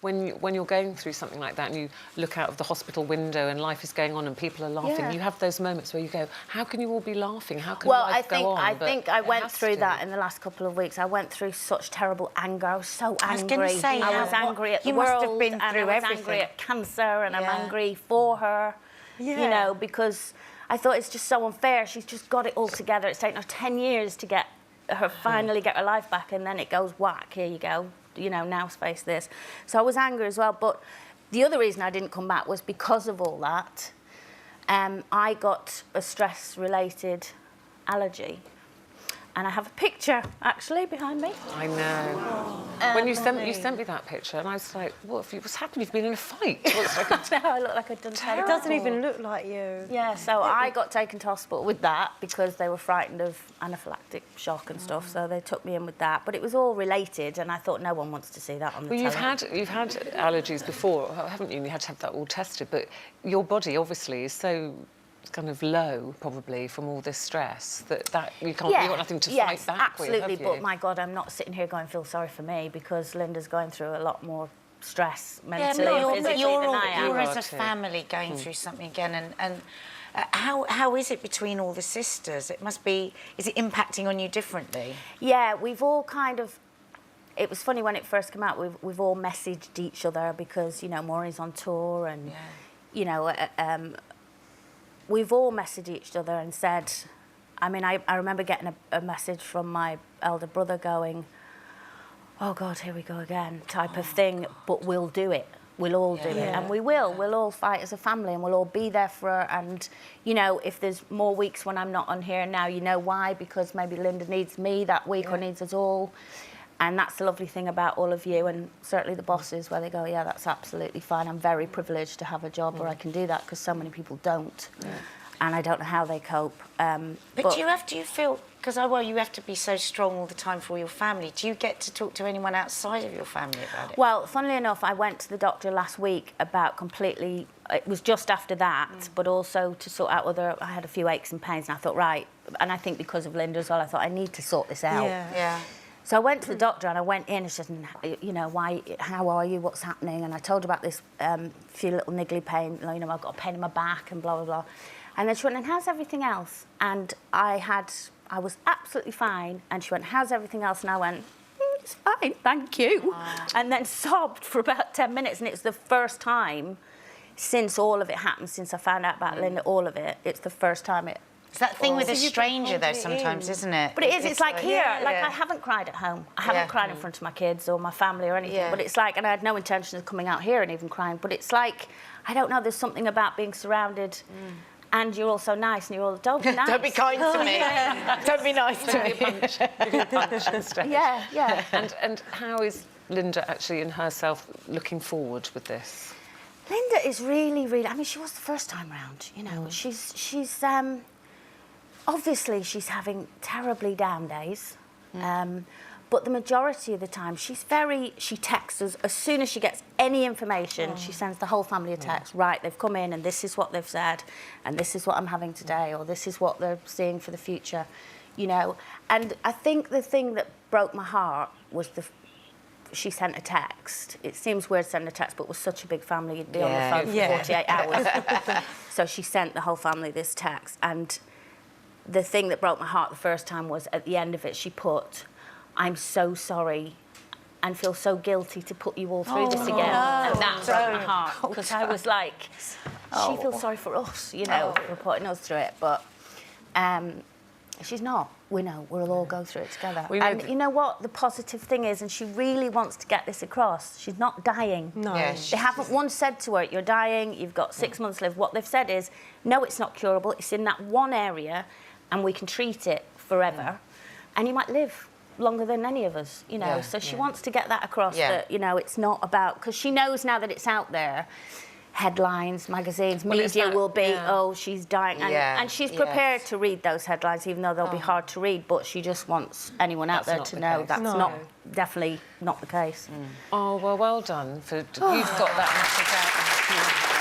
when you're going through something like that and you look out of the hospital window and life is going on and people are laughing, you have those moments where you go, how can you all be laughing? How can life go on? I think I went through that in the last couple of weeks. I went through such terrible anger. I was so angry. I was going to say, I was angry at the world. You must have been through everything. I was angry at cancer, and I'm angry for her, you know, because I thought it's just so unfair. She's just got it all together. It's taken her 10 years to get her, finally get her life back, and then it goes whack, here you go. You know, now face this. So I was angry as well, but the other reason I didn't come back was because of all that. I got a stress-related allergy. And I have a picture, actually, behind me. I know. When you sent me that picture, and I was like, what's happened? You've been in a fight. I look like I'd done terrible. It doesn't even look like you. Yeah, so I got taken to hospital with that because they were frightened of anaphylactic shock and stuff, so they took me in with that. But it was all related, and I thought no one wants to see that on the telly. You've had allergies before, haven't you? And you had to have that all tested, but your body, obviously, is so kind of low, probably, from all this stress, that you can't, you've got nothing to fight back with, have you? But my God, I'm not sitting here going, feel sorry for me, because Linda's going through a lot more stress mentally and physically than I am. You're as a family going through something again, and how is it between all the sisters? It must be, is it impacting on you differently? Yeah, we've all kind of, it was funny when it first came out, we've all messaged each other because, you know, Maureen's on tour and, you know, we've all messaged each other and said, I mean, I remember getting a message from my elder brother going, oh God, here we go again, type of thing, but we'll do it. We'll all do it, and we will. We'll all fight as a family, and we'll all be there for her. And, you know, if there's more weeks when I'm not on here now, you know why, because maybe Linda needs me that week or needs us all. And that's the lovely thing about all of you, and certainly the bosses, where they go, yeah, that's absolutely fine. I'm very privileged to have a job where I can do that, because so many people don't. And I don't know how they cope. But do you feel, because you have to be so strong all the time for your family. Do you get to talk to anyone outside of your family about it? Well, funnily enough, I went to the doctor last week about completely, it was just after that, but also to sort out whether I had a few aches and pains, and I thought, right, and I think because of Linda as well, I thought I need to sort this out. So I went to the doctor and I went in and she said, you know, how are you, what's happening? And I told her about this few little niggly pain, you know, I've got a pain in my back and blah, blah, blah. And then she went, and how's everything else? And I was absolutely fine. And she went, how's everything else? And I went, it's fine, thank you. And then sobbed for about 10 minutes. And it was the first time since all of it happened, since I found out about Linda, all of it, it's the first time it... It's that thing with a stranger, though, sometimes, isn't it? But it is, it's like here, like I haven't cried at home. I haven't cried in front of my kids or my family or anything, but it's like, and I had no intention of coming out here and even crying, but it's like, I don't know, there's something about being surrounded and you're all so nice and you're all, don't be nice. Don't be kind to me. Don't be nice to me. Punch and stuff. Yeah. And how is Linda actually in herself looking forward with this? Linda is really, really, I mean, she was the first time round, you know. She's obviously, she's having terribly down days, but the majority of the time, she texts us as soon as she gets any information. She sends the whole family a text. Right, they've come in, and this is what they've said, and this is what I'm having today, or this is what they're seeing for the future, you know. And I think the thing that broke my heart was she sent a text. It seems weird sending a text, but it was such a big family, you'd be on the phone for 48 hours. So she sent the whole family this text, and the thing that broke my heart the first time was at the end of it, she put, I'm so sorry and feel so guilty to put you all through this again. And that broke my heart, because I was like, she feels sorry for us, you know, for putting us through it. But she's not. We know, we'll all go through it together. And you know what the positive thing is, and she really wants to get this across, she's not dying. No. They haven't once said to her, you're dying, you've got 6 months to live. What they've said is, no, it's not curable, it's in that one area, and we can treat it forever, and you might live longer than any of us, you know. So she wants to get that across, that, you know, it's not about, because she knows now that it's out there, headlines, magazines, media will be, oh, she's dying. And she's prepared to read those headlines, even though they'll be hard to read, but she just wants anyone out there to know that's definitely not the case. Oh, well done. You've got that message out.